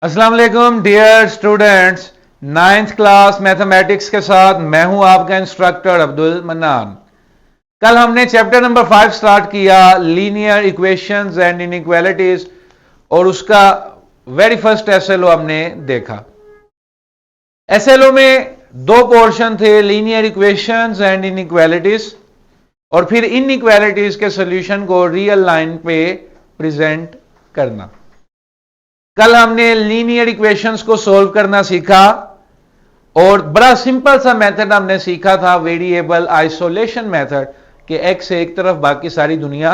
अस्सलाम वालेकुम dear students. Ninth class mathematics के साथ मैं हूं आपका इंस्ट्रक्टर अब्दुल मन्नान। कल हमने चैप्टर नंबर 5 स्टार्ट किया, लीनियर इक्वेशंस एंड इनइक्वालिटीज, और उसका वेरी फर्स्ट एसएलओ हमने देखा। एसएलओ में दो पोर्शन थे, लीनियर इक्वेशंस एंड इनइक्वालिटीज, और फिर इनइक्वालिटीज के सॉल्यूशन को रियल लाइन पे प्रेजेंट करना। कल हमने लीनियर इक्वेशंस को सॉल्व करना सीखा और बड़ा सिंपल सा मेथड हमने सीखा था, वेरिएबल आइसोलेशन मेथड, कि एक्स एक तरफ बाकी सारी दुनिया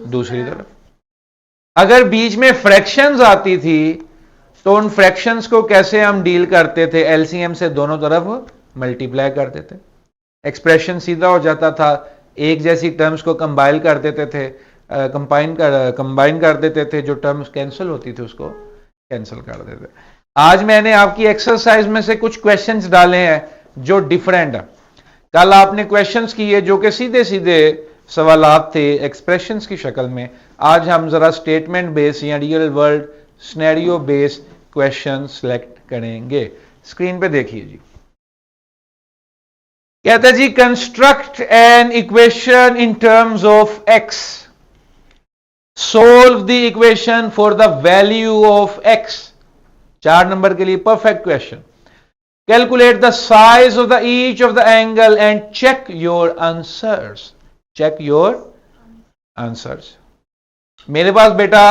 दूसरी तरफ। अगर बीच में फ्रैक्शंस आती थी तो उन फ्रैक्शंस को कैसे हम डील करते थे? एलसीएम से दोनों तरफ मल्टीप्लाई कर देते, एक्सप्रेशन सीधा हो जाता था। एक जैसी टर्म्स को कंबाइन कर देते थे, कंबाइन कर देते थे, जो टर्म्स कैंसिल होती थी उसको कैंसिल कर देते। आज मैंने आपकी एक्सरसाइज में से कुछ क्वेश्चंस डाले हैं जो डिफरेंट है। कल आपने क्वेश्चंस किए जो कि सीधे सीधे सवालात थे एक्सप्रेशंस की शक्ल में। आज हम जरा स्टेटमेंट बेस या real world scenario base question select करेंगे। स्क्रीन पे देखिए जी। कहता है जी, construct an equation in terms of x, solve the equation for the value of x. 4 number के लिए perfect question. Calculate the size of the each of the angle and check your answers. Check your answers. मेरे पास बेटा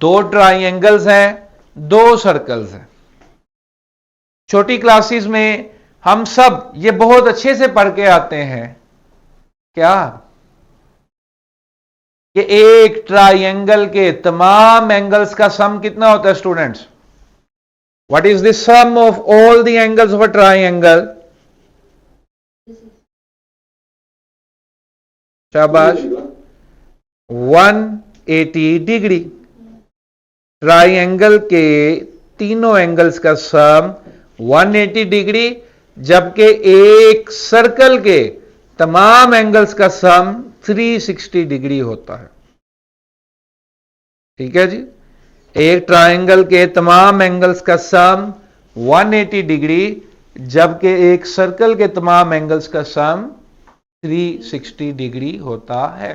2 triangles हैं, 2 circles हैं। छोटी classes में हम सब ये बहुत अच्छे से पढ़ के आते हैं क्या, कि एक ट्राइंगल के तमाम एंगल्स का सम कितना होता है students? What is the sum of all the angles of a triangle? शाबाश, 180 डिग्री। ट्राइंगल के तीनों एंगल्स का सम 180 डिग्री, जबकि एक सर्कल के तमाम एंगल्स का सम 360 डिग्री होता है। ठीक है जी, एक ट्राइंगल के तमाम एंगल्स का सम 180 डिग्री, जबकि एक सर्कल के तमाम एंगल्स का सम 360 डिग्री होता है।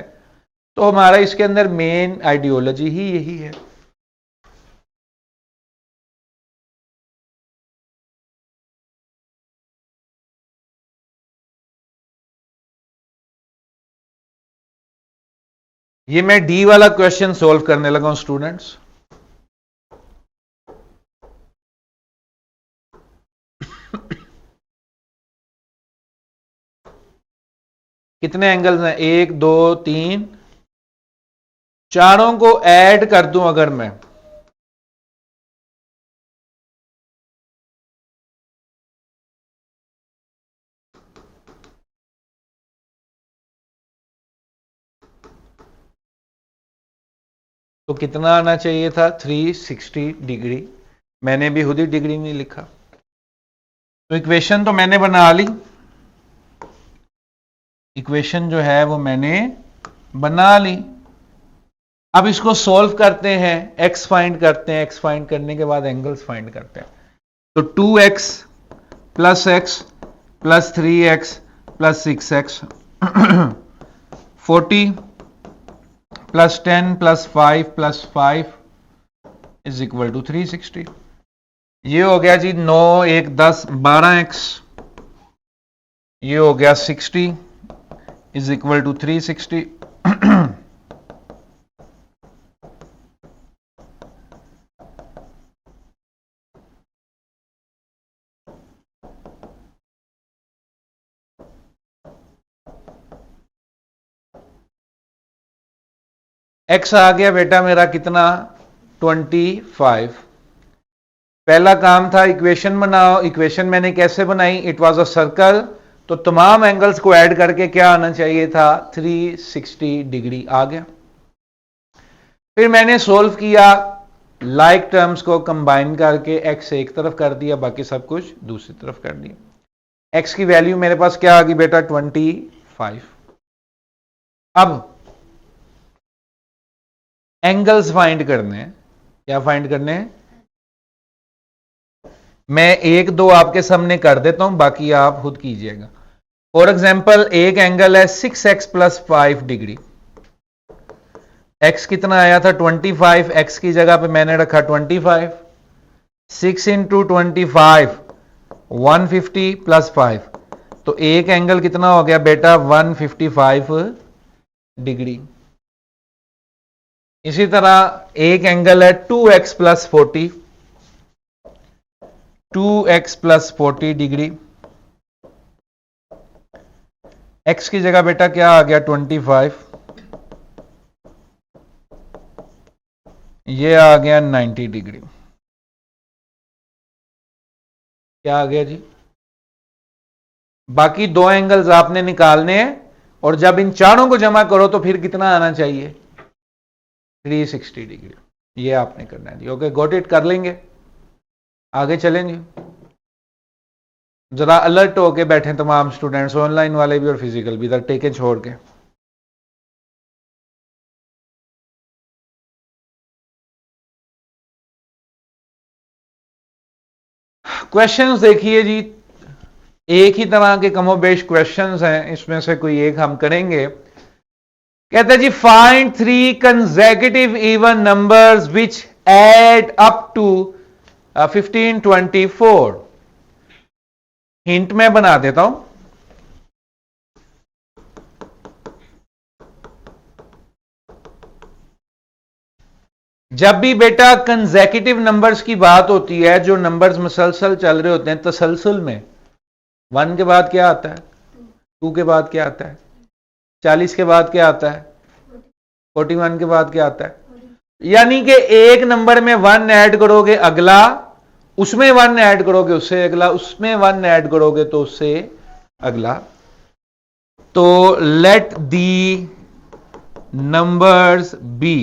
तो हमारा इसके अंदर मेन आइडियोलॉजी ही यही है। ये मैं डी वाला क्वेश्चन सोल्व करने लगा हूं स्टूडेंट्स। कितने एंगल्स हैं? 1 2 3, चारों को ऐड कर दूं अगर मैं, तो कितना आना चाहिए था? 360 डिग्री। मैंने भी खुद ही डिग्री नहीं लिखा, तो इक्वेशन तो मैंने बना ली। इक्वेशन जो है वो मैंने बना ली। अब इसको सॉल्व करते हैं, एक्स फाइंड करते हैं, एक्स फाइंड करने के बाद एंगल्स फाइंड करते हैं। तो 2x plus x plus 3x plus 6x 40 plus 10 plus 5 plus 5 is equal to 360। ये हो गया जी 9 1 10 12x, ये हो गया 60 इज इक्वल टू 360। एक्स आ गया बेटा मेरा कितना? 25। पहला काम था इक्वेशन बनाओ। इक्वेशन मैंने कैसे बनाई? इट वाज अ सर्कल, तो तमाम एंगल्स को ऐड करके क्या आना चाहिए था? 360 डिग्री आ गया। फिर मैंने सोल्व किया, लाइक टर्म्स को कंबाइन करके एक्स एक तरफ कर दिया, बाकी सब कुछ दूसरी तरफ कर दिया। एक्स की वैल्यू मेरे पास क्या आ गई बेटा? 25। अब एंगल्स फाइंड करने हैं। क्या फाइंड करने हैं? मैं एक दो आपके सामने कर देता हूं, बाकी आप खुद कीजिएगा। फॉर एग्जाम्पल एक एंगल है 6x प्लस 5 डिग्री। x कितना आया था 25, x की जगह पे मैंने रखा 25। 6 इंटू 25 150 प्लस 5, तो एक एंगल कितना हो गया बेटा 155 डिग्री। इसी तरह एक एंगल है 2x plus 40, 2x plus 40 degree. x की जगह बेटा क्या आ गया 25, ये आ गया 90 डिग्री। क्या आ गया जी? बाकी दो एंगल्स आपने निकालने हैं, और जब इन चारों को जमा करो तो फिर कितना आना चाहिए 360 डिग्री। ये आपने करना है जी। ओके, गॉट इट, कर लेंगे, आगे चलेंगे। जरा अलर्ट होके बैठे तमाम स्टूडेंट्स, ऑनलाइन वाले भी और फिजिकल भी, इधर टेके छोड़ के। क्वेश्चंस देखिए जी, एक ही तरह के कमोबेश क्वेश्चंस हैं, इसमें से कोई एक हम करेंगे। कहते हैं जी find 3 consecutive even numbers which add up to 1524। Hint में बना देता हूं। जब भी बेटा कंसेक्यूटिव नंबर्स की बात होती है, जो नंबर्स मुसलसल चल रहे होते हैं तसलसल में, 1 के बाद क्या आता है, 2 के बाद क्या आता है, 40 के बाद क्या आता है, 41 के बाद क्या आता है। यानी कि एक नंबर में 1 ऐड करोगे अगला, उसमें 1 ऐड करोगे उससे अगला, उसमें 1 ऐड करोगे तो उससे अगला। तो लेट दी नंबर्स बी,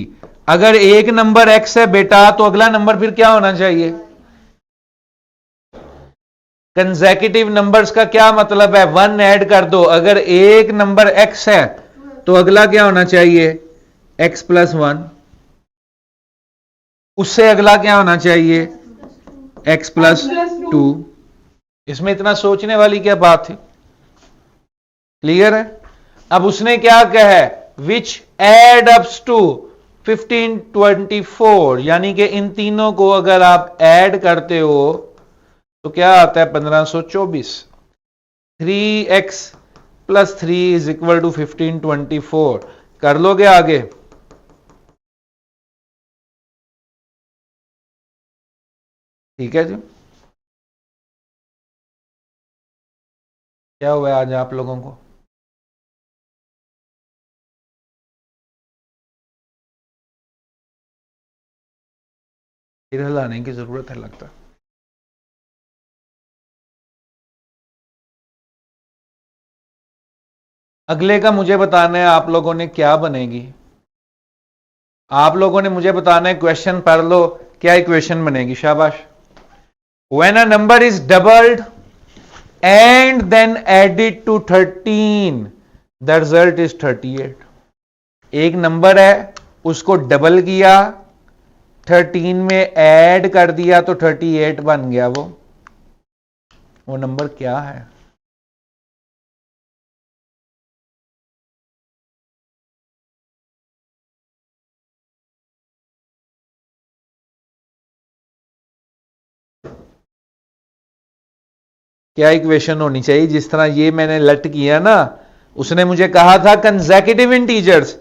अगर एक नंबर x है बेटा तो अगला नंबर फिर क्या होना चाहिए। कंसेक्यूटिव नंबर्स का क्या मतलब है, 1 ऐड कर दो। अगर एक नंबर x है तो अगला क्या होना चाहिए x प्लस 1, उससे अगला क्या होना चाहिए x प्लस 2। इसमें इतना सोचने वाली क्या बात थी, क्लियर है। अब उसने क्या कहा है, विच एड अप्स टू 1524, यानी कि इन तीनों को अगर आप ऐड करते हो तो क्या आता है 1524। 3x plus 3 is equal to 1524। कर लोगे आगे। ठीक है जी, क्या हुआ आज आप लोगों को? फिर हिलाने की जरूरत है लगता है। अगले का मुझे बताना है आप लोगों ने क्या बनेगी। आप लोगों ने मुझे बताना है, क्वेश्चन पढ़ लो क्या इक्वेशन बनेगी। शाबाश। When a number is doubled and then added to 13, the result is 38। एक नंबर है, उसको डबल किया, 13 में ऐड कर दिया तो 38 बन गया। वो नंबर क्या है? क्या इक्वेशन होनी चाहिए? जिस तरह ये मैंने लट किया ना, उसने मुझे कहा था कंसेक्यूटिव इंटीजर्स,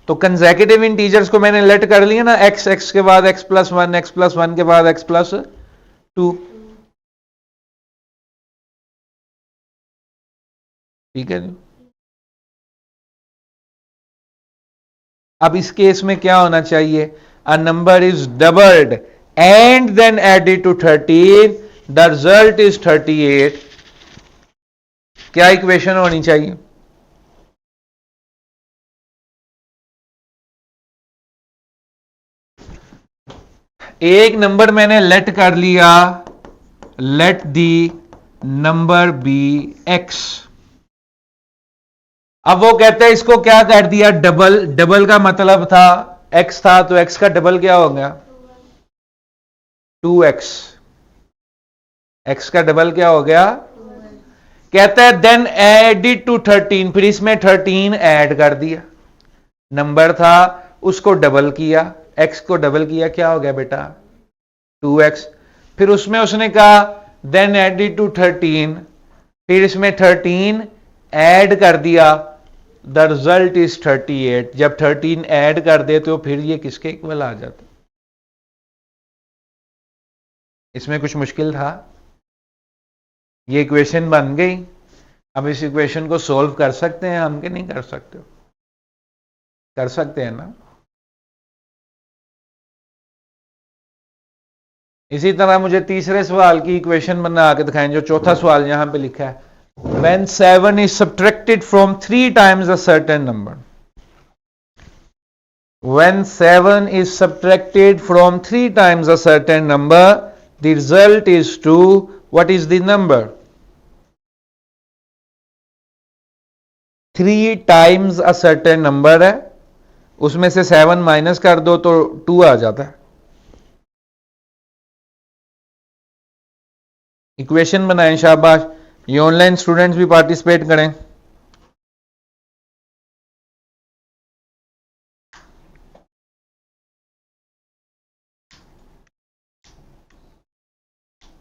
तो कंसेक्यूटिव इंटीजर्स को मैंने लेट कर लिया ना, एक्स, एक्स के बाद एक्स प्लस 1, एक्स प्लस 1 के बाद एक्स प्लस 2। ठीक है जी। अब इस केस में क्या होना चाहिए, a number is doubled and then added to 13, the result is 38। क्या इक्वेशन होनी चाहिए? एक नंबर मैंने लेट कर लिया, let the number be x. अब वो कहते हैं इसको क्या कर दिया, डबल। डबल का मतलब था एक्स था, तो एक्स का डबल क्या हो गया 2x। x का डबल क्या हो गया, कहता है देन एड इट टू 13, फिर इसमें 13 ऐड कर दिया, नंबर था उसको डबल किया, x को डबल किया, क्या हो गया बेटा 2x, फिर उसमें उसने कहा देन एड इट टू 13, फिर इसमें 13 ऐड कर दिया, द रिजल्ट इज 38, जब 13 ऐड कर दे तो फिर ये किसके इक्वल आ जाता, इसमें कुछ मुश्किल था, ये इक्वेशन बन गई। अब इस इक्वेशन को सॉल्व कर सकते हैं हम कि नहीं कर सकते, कर सकते हैं ना। इसी तरह मुझे तीसरे सवाल की इक्वेशन बना के दिखाएं, जो चौथा सवाल यहां पे लिखा है, when 7 is subtracted from 3 times a certain number, when 7 is subtracted from 3 times a certain number, the result is 2, what is the number, 3 times a certain number है, उसमें से 7 माइनस कर दो तो 2 आ जाता है। इक्वेशन बनाएं, शाबाश, ये ऑनलाइन स्टूडेंट्स भी पार्टिसिपेट करें।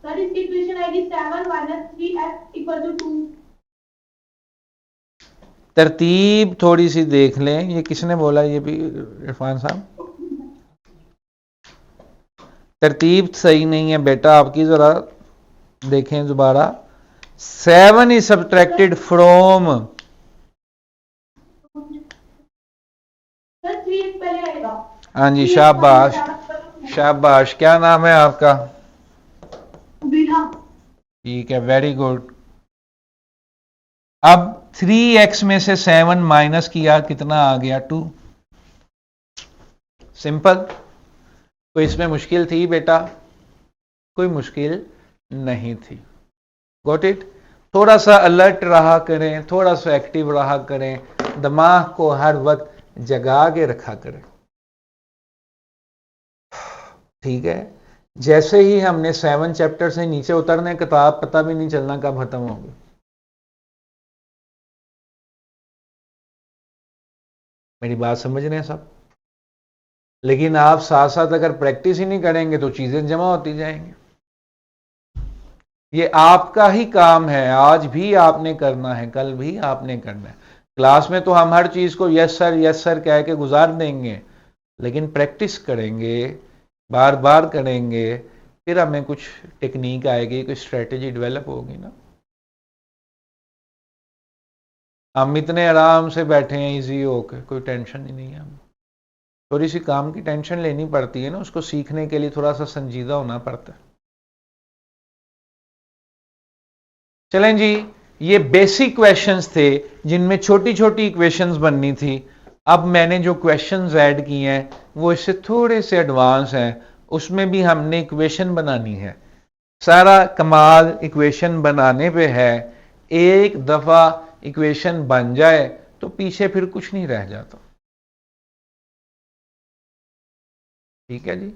सर इसकी इक्वेशन आएगी 7 माइनस 3x इक्वल टू 2। तरतीब थोड़ी सी देख लें, ये किसने बोला, ये भी इरफान साहब, तरतीब सही नहीं है बेटा आपकी, जरा देखें दोबारा। 7 is subtracted from, sir 3x पहले आएगा। हाँ जी, शाबाश शाबाश, क्या नाम है आपका, ठीक है, वेरी गुड। अब 3x में से 7 माइनस किया, कितना आ गया 2, सिंपल। कोई इसमें मुश्किल थी बेटा, कोई मुश्किल नहीं थी, गॉट इट। थोड़ा सा अलर्ट रहा करें, थोड़ा सा एक्टिव रहा करें, दिमाग को हर वक्त जगा के रखा करें, ठीक है। जैसे ही हमने 7 चैप्टर से नीचे उतरने, किताब पता भी नहीं चलना कब खत्म होगी। मेरी बात समझ रहे हैं सब, लेकिन आप साथ साथ अगर प्रैक्टिस ही नहीं करेंगे तो चीजें जमा होती जाएंगी। ये आपका ही काम है, आज भी आपने करना है, कल भी आपने करना है। क्लास में तो हम हर चीज को यस सर कह के गुजार देंगे, लेकिन प्रैक्टिस करेंगे, बार बार करेंगे, फिर हमें कुछ टेक्निक आएगी, कुछ स्ट्रेटेजी डेवलप होगी ना। हम इतने आराम से बैठे हैं इजी होके, कोई टेंशन ही नहीं है। हम थोड़ी सी काम की टेंशन लेनी पड़ती है ना, उसको सीखने के लिए थोड़ा सा संजीदा होना पड़ता है। चलें जी, ये बेसिक क्वेश्चंस थे जिनमें छोटी छोटी इक्वेशंस बननी थी। अब मैंने जो क्वेश्चंस ऐड किए हैं वो इससे थोड़े से एडवांस हैं, उसमें भी हमने इक्वेशन बनानी है। सारा कमाल इक्वेशन बनाने पे है, एक दफा इक्वेशन बन जाए तो पीछे फिर कुछ नहीं रह जाता, ठीक है जी।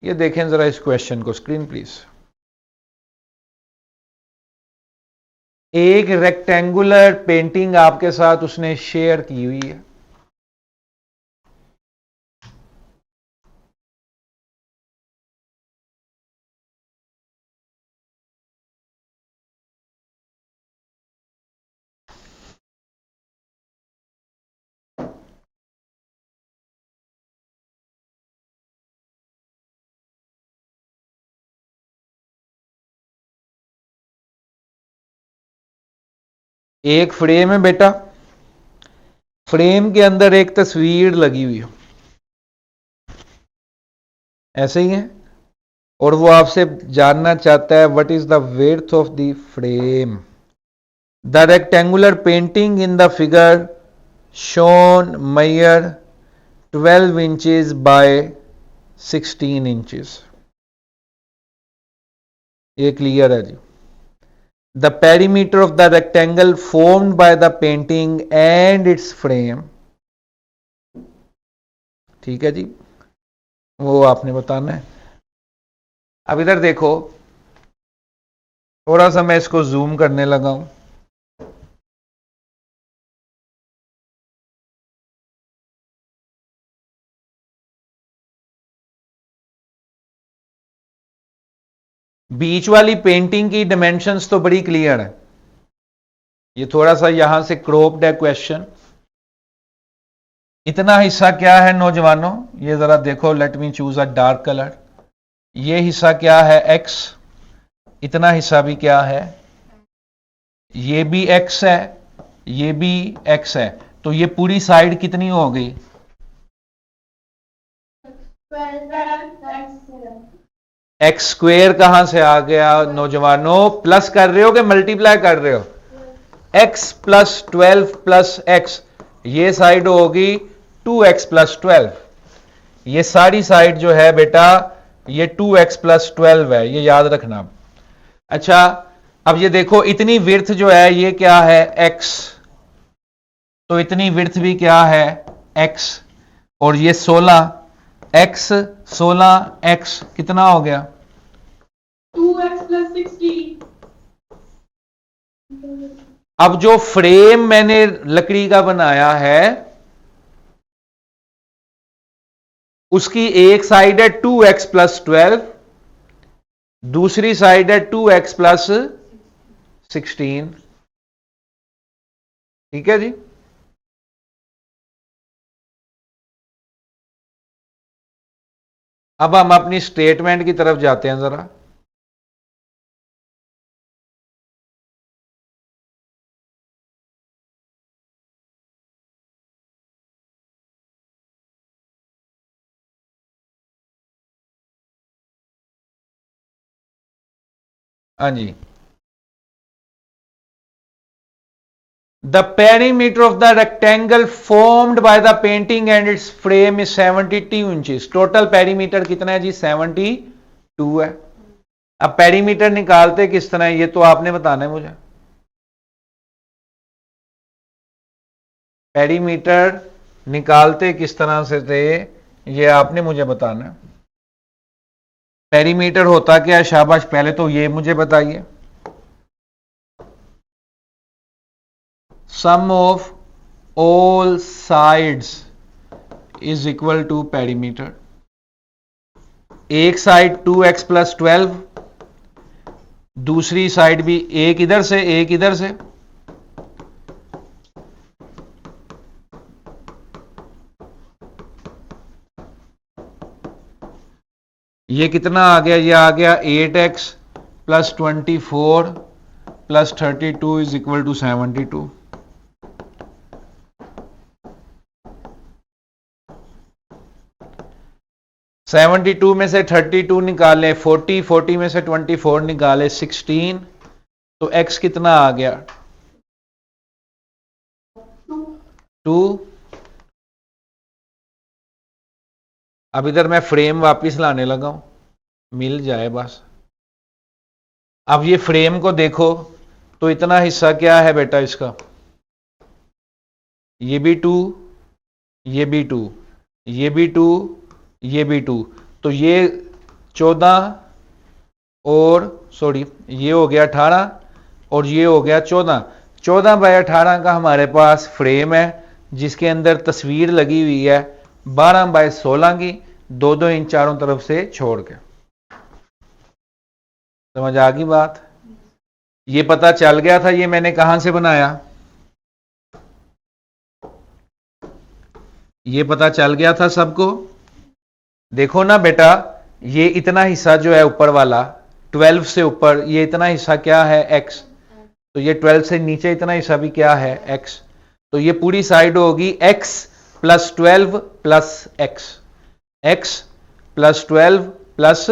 ये देखें जरा इस क्वेश्चन को, स्क्रीन प्लीज। एक रेक्टेंगुलर पेंटिंग आपके साथ उसने शेयर की हुई है, एक फ्रेम है बेटा, फ्रेम के अंदर एक तस्वीर लगी हुई है, ऐसे ही है, और वो आपसे जानना चाहता है what is the width of the frame. The rectangular painting in the figure shown mayor 12 inches bye 16 inches. ये क्लियर है जी। The perimeter of the rectangle formed by the painting and its frame, ठीक है जी, वो आपने बताना है। अब इधर देखो, थोड़ा सा मैं इसको जूम करने लगा हूं। बीच वाली पेंटिंग की डिमेंशंस तो बड़ी क्लियर है। ये थोड़ा सा यहां से क्रॉप्ड है क्वेश्चन। इतना हिस्सा क्या है नौजवानों, ये जरा देखो, let me choose a dark colour. ये हिस्सा क्या है, एक्स। इतना हिस्सा भी क्या है, ये भी एक्स है, ये भी एक्स है। तो ये पूरी साइड कितनी हो गई, एक्स स्क्वेयर कहां से आ गया नौजवानों, प्लस कर रहे हो कि मल्टीप्लाई कर रहे हो, एक्स प्लस 12 प्लस एक्स, ये साइड होगी 2x प्लस 12। ये सारी साइड जो है बेटा ये 2x प्लस 12 है, ये याद रखना। अच्छा अब ये देखो, इतनी विड्थ जो है ये क्या है, x, तो इतनी विड्थ भी क्या है, x, और ये 16x 16x कितना हो गया, 2x plus 16. अब जो फ्रेम मैंने लकड़ी का बनाया है उसकी एक साइड है 2x प्लस 12, दूसरी साइड है 2x प्लस 16। ठीक है जी। अब हम अपनी स्टेटमेंट की तरफ जाते हैं जरा। हाँ जी, the perimeter of the rectangle formed by the painting and its frame is 72 inches. Total perimeter कितना है जी, 72 है। अब पेरीमीटर निकालते किस तरह है ये तो आपने बताना है मुझे। पेरीमीटर निकालते किस तरह से थे ये आपने मुझे बताना है। पेरीमीटर होता क्या है, शाबाश, पहले तो ये मुझे बताइए। Sum of all sides is equal to perimeter. एक साइड 2x प्लस 12, दूसरी साइड भी एक इधर से एक इधर से, ये कितना आ गया, ये आ गया 8x plus 24 plus 32 is equal to 72। Seventy two में से 32 निकाले 40, 40 में से 24 निकाले 16, तो x कितना आ गया 2। अब इधर मैं फ्रेम वापस लाने लगा हूं, मिल जाए बस। अब ये फ्रेम को देखो तो इतना हिस्सा क्या है बेटा इसका, ये भी 2, ये भी 2, ये भी 2, ये भी 2, तो ये 14 और सॉरी ये हो गया 18 और ये हो गया 14। 14 बाय 18 का हमारे पास फ्रेम है जिसके अंदर तस्वीर लगी हुई है 12 बाय 16 की, 2-2 इंच चारों तरफ से छोड़ के। समझ आ गई बात। ये पता चल गया था ये मैंने कहां से बनाया, ये पता चल गया था सबको। देखो ना बेटा, ये इतना हिस्सा जो है ऊपर वाला 12 से ऊपर, ये इतना हिस्सा क्या है x, तो ये 12 से नीचे इतना हिस्सा भी क्या है x, तो ये पूरी साइड होगी x plus 12 plus x plus 12 plus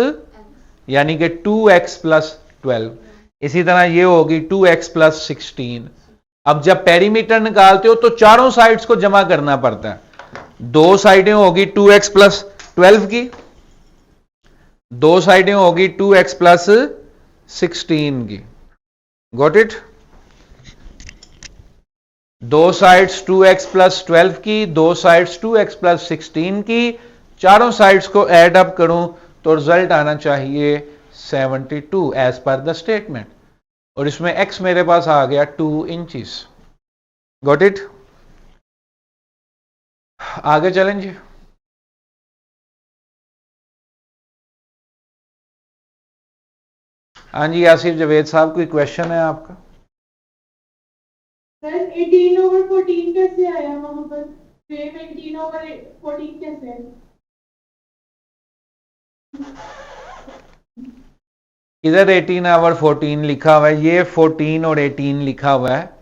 यानी कि 2x प्लस 12। इसी तरह ये होगी 2x प्लस 16। अब जब पेरीमीटर निकालते हो तो चारों साइड्स को जमा करना पड़ता है। दो साइडें होगी 2x प्लस 12 की, दो साइडें होगी 2x प्लस 16 की। Got it. दो साइड्स 2x प्लस 12 की, दो साइड्स 2x प्लस 16 की, चारों साइड्स को ऐड अप करूं तो रिजल्ट आना चाहिए 72 एज पर द स्टेटमेंट। और इसमें x मेरे पास आ गया 2 इंचेस। Got it? आगे चलें जी। हाँ जी यासिर जवेद साहब, कोई क्वेश्चन है आपका? सर 18/14 कैसे आया वहां पर? सेम 18/14 कैसे है? इधर 18/14 लिखा हुआ है, ये 14 और 18 लिखा हुआ है।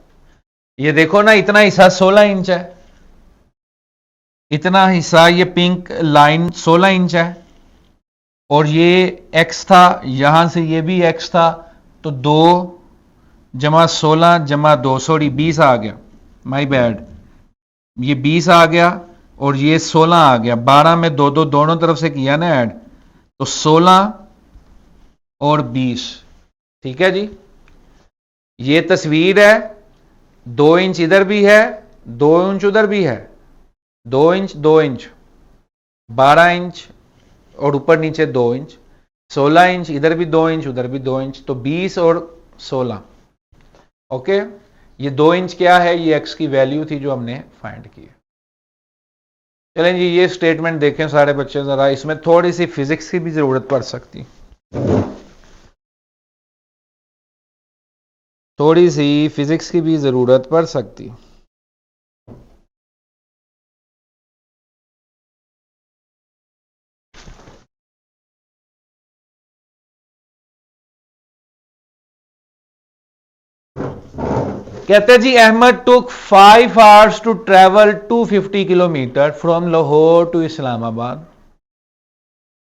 ये देखो ना, इतना हिस्सा 16 इंच है, इतना हिस्सा ये पिंक लाइन 16 इंच है, और ये x था, यहां से ये भी x था, तो 2 जमा 16 जमा 2, सॉरी 20 आ गया, माई बैड, ये 20 आ गया और ये 16 आ गया। 12 में 2 2 दोनों तरफ से किया ना ऐड, तो 16 और 20। ठीक है जी, ये तस्वीर है। 2 इंच इधर भी है, 2 इंच उधर भी है, 2 इंच 2 इंच, 12 इंच और ऊपर नीचे 2 इंच, 16 इंच, इधर भी 2 इंच उधर भी 2 इंच, तो 20 और 16। ओके, ये 2 इंच क्या है? ये x की वैल्यू थी जो हमने फाइंड की। चलें जी, ये स्टेटमेंट देखें सारे बच्चे जरा, इसमें थोड़ी सी फिजिक्स की भी जरूरत पड़ सकती, थोड़ी सी फिजिक्स की भी जरूरत पड़ सकती। कहते जी Ahmed took 5 hours to travel 250 kilometre from Lahore to Islamabad.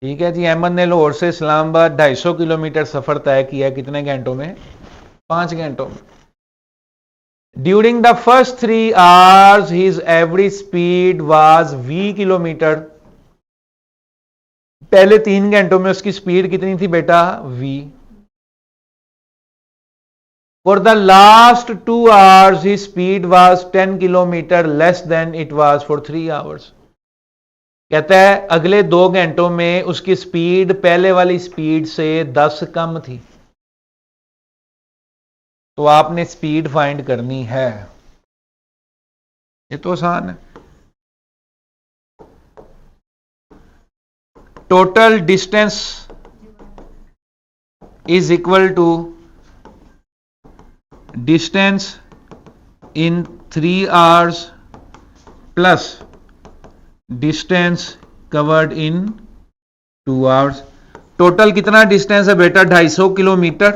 ठीक है जी, अहमद ने लाहौर से इस्लामाबाद 250 किलोमीटर सफर तय किया, कितने घंटों में? 5 घंटों में। During the first 3 hours his average speed was v kilometre. पहले 3 घंटों में उसकी स्पीड कितनी थी बेटा? v। For the last 2 hours, his speed was 10 kilometer less than it was for 3 hours. कहता है अगले 2 घंटों में उसकी स्पीड पहले वाली स्पीड से 10 कम थी। तो आपने स्पीड फाइंड करनी है, ये तो आसान है। Total distance is equal to distance in 3 hours plus distance covered in 2 hours। Total कितना डिस्टेंस है बेटा? 250 किलोमीटर।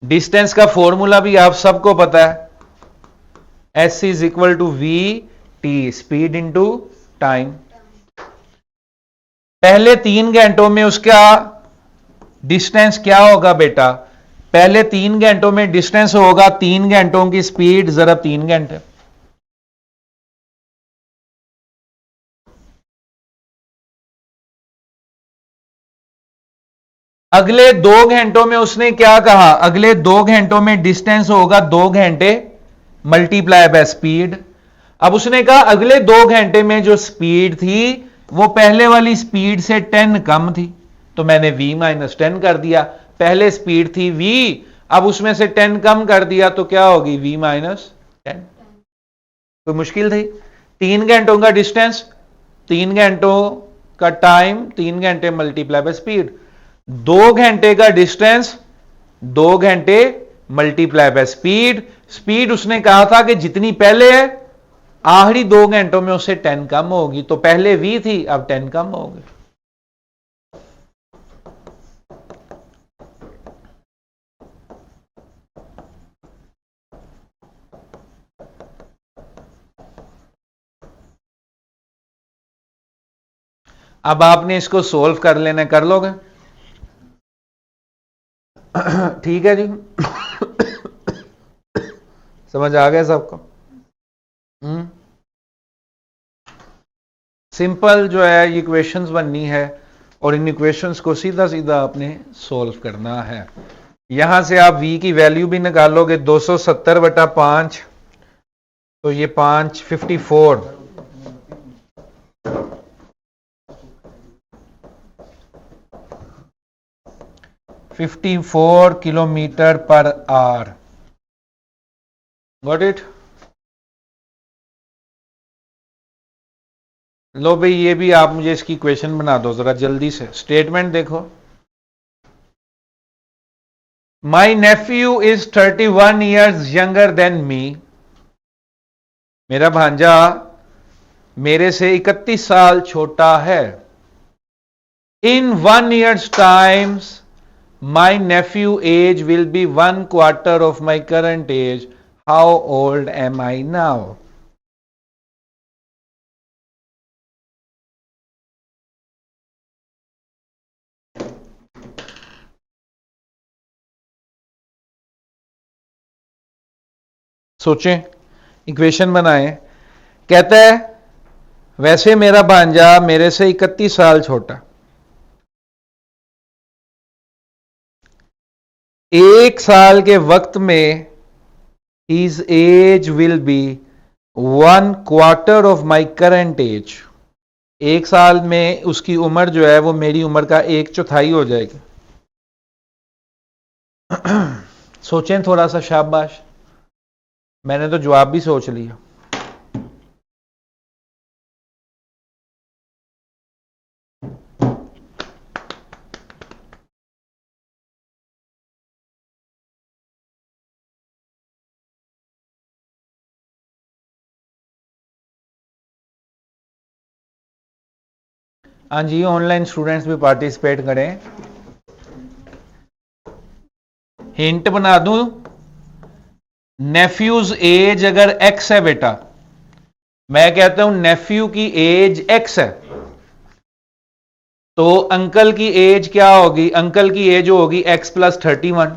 डिस्टेंस का फॉर्मूला भी आप सबको पता है, S is equal to v t, speed into time. पहले 3 घंटों में उसका डिस्टेंस क्या होगा बेटा? पहले 3 घंटों में डिस्टेंस होगा 3 घंटों की स्पीड जरा 3 घंटे। अगले 2 घंटों में उसने क्या कहा? अगले 2 घंटों में डिस्टेंस होगा 2 घंटे मल्टीप्लाई बाय स्पीड। अब उसने कहा अगले 2 घंटे में जो स्पीड थी वो पहले वाली स्पीड से 10 कम थी, तो मैंने v माइनस 10 कर दिया। पहले स्पीड थी v, अब उसमें से 10 कम कर दिया तो क्या होगी? v minus 10। कोई मुश्किल थी? 3 घंटों का डिस्टेंस, 3 घंटों का टाइम, 3 घंटे मल्टीप्लाई बाय स्पीड। 2 घंटे का डिस्टेंस, 2 घंटे मल्टीप्लाई बाय स्पीड। स्पीड उसने कहा था कि जितनी पहले है आखिरी 2 घंटों में उससे 10 कम होगी, तो पहले v थी अब 10 कम होगी। अब आपने इसको सोल्व कर लेना, कर लोगे? ठीक है जी, समझ आ गया सबको? सिंपल जो है ये इक्वेशंस बननी है और इन इक्वेशंस को सीधा सीधा आपने सोल्व करना है। यहां से आप v की वैल्यू भी निकालोगे, 270/5, तो ये 5 54, 54 kilometre per hour. Got it? लो भाई, ये भी आप मुझे इसकी इक्वेशन बना दो जरा जल्दी से। स्टेटमेंट देखो, my nephew is 31 years younger than me. मेरा भांजा मेरे से 31 साल छोटा है। In 1 years times my nephew age will be 1/4 of my current age. How old am I now? सोचें, इक्वेशन बनाएं। कहता है वैसे मेरा भांजा मेरे से 31 साल छोटा, एक साल के वक्त में his age will be 1/4 of my current age. एक साल में उसकी उम्र जो है वो मेरी उम्र का 1/4 हो जाएगी। सोचें थोड़ा सा, शाबाश। मैंने तो जवाब भी सोच लिया। हाँ जी, ऑनलाइन स्टूडेंट्स भी पार्टिसिपेट करें। हिंट बना दूं, नेफ्यूज एज अगर x है बेटा, मैं कहता हूं नेफ्यू की एज x है, तो अंकल की एज क्या होगी? अंकल की एज होगी x + 31।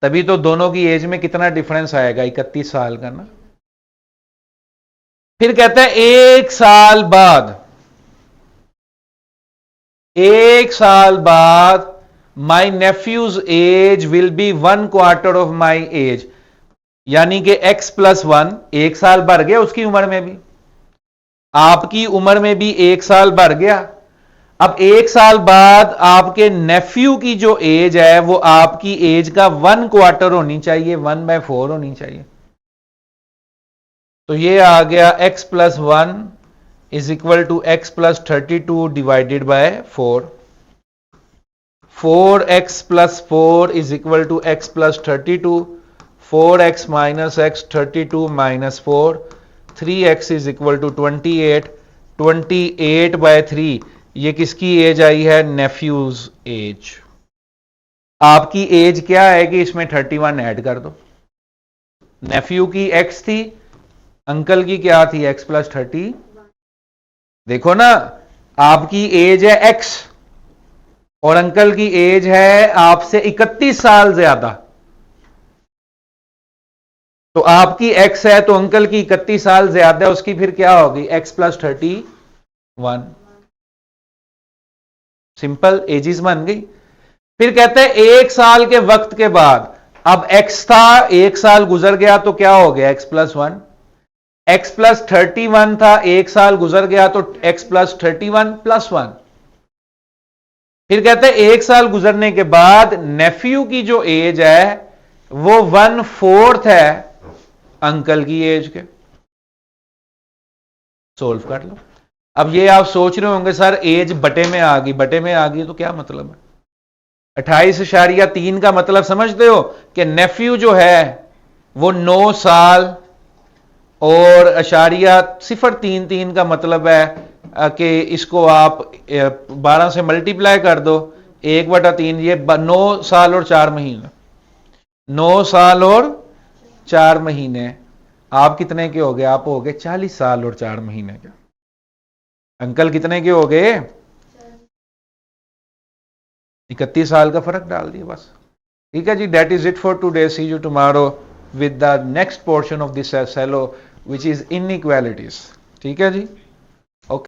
तभी तो दोनों की एज में कितना डिफरेंस आएगा? 31 साल का ना। फिर कहता है एक साल बाद my nephew's age will be 1/4 of my age, यानी कि x + 1। एक साल बढ़ गया उसकी उम्र में भी, आपकी उम्र में भी एक साल बढ़ गया। अब एक साल बाद आपके नेफ्यू की जो एज है वो आपकी एज का 1/4 होनी चाहिए, 1/4 होनी चाहिए। तो ये आ गया x + 1 = x + 32 divided by 4। 4x + 4 = x + 32। 4x - x 32 - 4, 3x = 28। 28/3 ये किसकी एज आई है? Nephews as. आपकी एज क्या है कि इसमें 31 ऐड कर दो। नेफ्यू की x थी, अंकल की क्या थी? x + 30। देखो ना, आपकी एज है x और अंकल की एज है आपसे 31 साल ज्यादा। तो आपकी x है तो अंकल की 31 साल ज्यादा है, उसकी फिर क्या होगी? x + 31। सिंपल, एजिस बन गई। फिर कहते हैं एक साल के वक्त के बाद, अब x था, एक साल गुजर गया तो क्या हो गया? x + 1। x + 31 था, एक साल गुजर गया तो x + 31 + 1। फिर कहते हैं एक साल गुजरने के बाद नेफ्यू की जो एज है वो 1/4 है अंकल की एज के। सोल्व कर लो। अब ये आप सोच रहे होंगे सर एज बटे में आ गई, बटे में आ गई तो क्या मतलब है? 28.3 का मतलब समझते हो कि नेफ्यू जो है वो 9 साल और 0.33 का मतलब है कि इसको आप 12 से मल्टीप्लाई कर दो, 1/3। ये 9 साल और 4 महीने। 9 साल और 4 महीने। आप कितने के हो गए? आप हो गए 40 साल और 4 महीने के। अंकल कितने के हो गए? 31 साल का फर्क डाल दिया बस। ठीक है जी, that is it for today. See you tomorrow with the next portion of this cello which is inequalities। ठीक है जी।